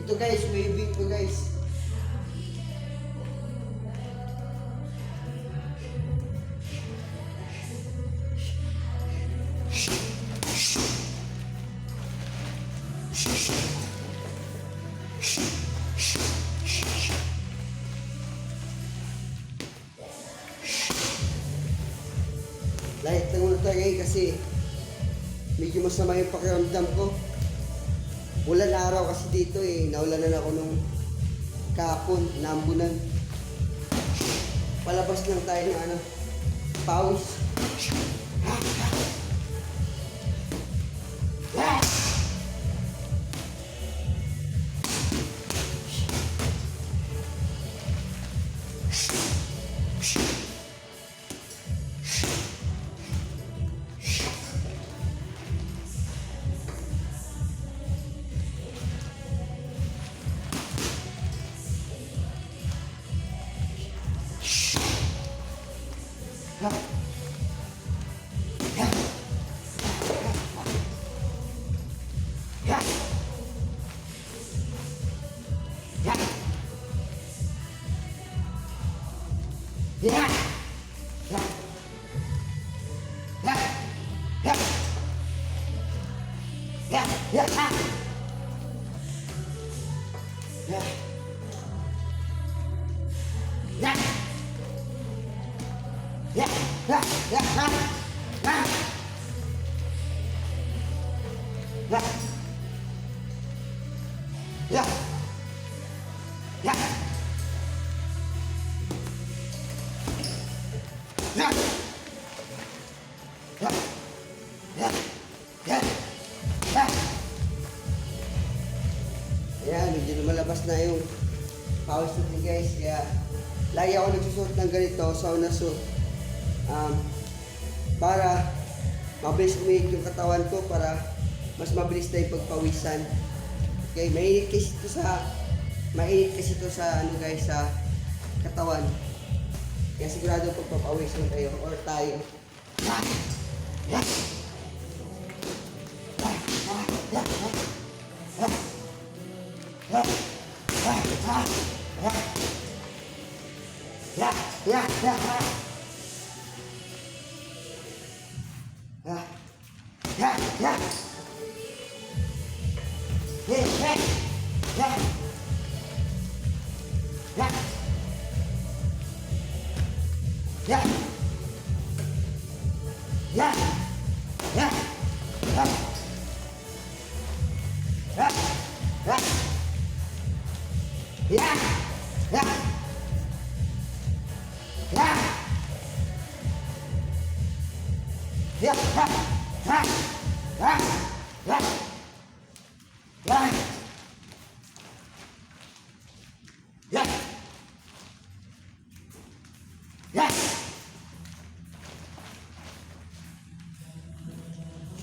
Ito guys, waving ko guys. Light lang ulit tayo ngayon kasi medyo masama yung pakiramdam ko. Ulan araw kasi dito eh. Naulanan ako nung kahapon, nambunan. Palabas lang tayo ng pawis. Ayan, medyo lumalabas na yung pawis natin guys. Kaya lagi ako nagsusuot ng ganito sa una suit. Para mabilis umiik yung katawan ko, para mas mabilis na yung pagpawisan. Okay, mainit kasi ito sa ano guys, sa katawan. Kaya sigurado pagpapawisan kayo or tayo.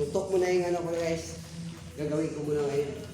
Suntok mo na yung ano ko guys. Gagawin ko muna ngayon.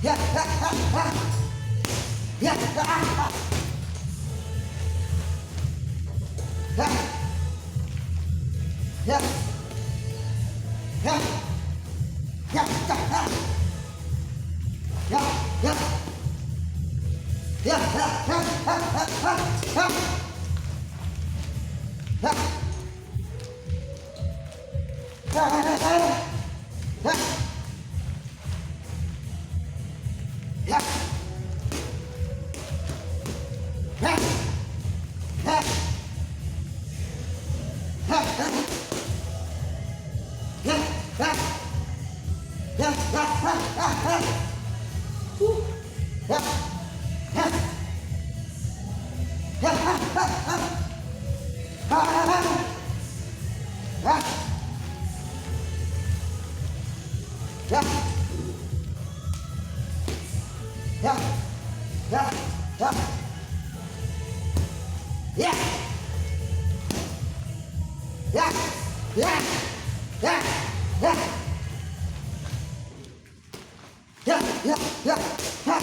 Ya, ha, ha, ha. Ya, ha, ha. Ya. Ya. Ya. Ya, ha, ha. Ya, ya. Ya, ha, ha, ha, ha, ha, ha. Ya. Ha, ha, ha, ha. Ya. Ya. Ya. Ya. Ya. Ya. Ya. Ya, ha, ha, ha, ha. Ya. Ya. Ya, ha, ha, ha. Ha, ha, ha. Ya. Ya. Ya. Ya. Ya. Ya. Ya. Ya. Ya. Ya. Ya. Ya. Ya. Ha.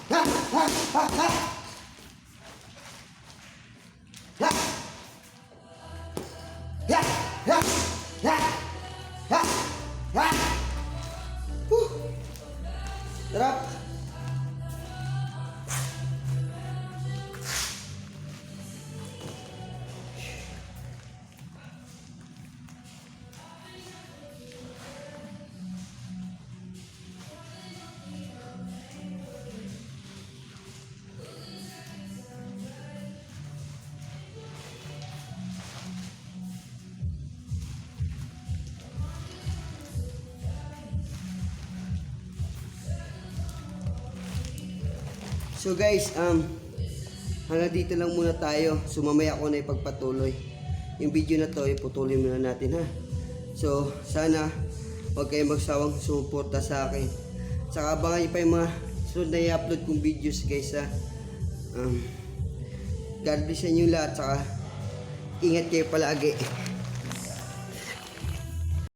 Ha. Ha. Ha. Ha. Ya. Ya. Ya. Ya. Ya. Ya. Sarap. So guys, hanggang dito lang muna tayo. So mamaya ko na ipagpatuloy. Yung video na to, iputuloy muna natin ha. So sana huwag kayong magsawang suporta sa akin. Saka abangan nyo pa yung mga sunod na i-upload kong videos guys ha. God bless sa inyo lahat. Saka ingat kayo palagi.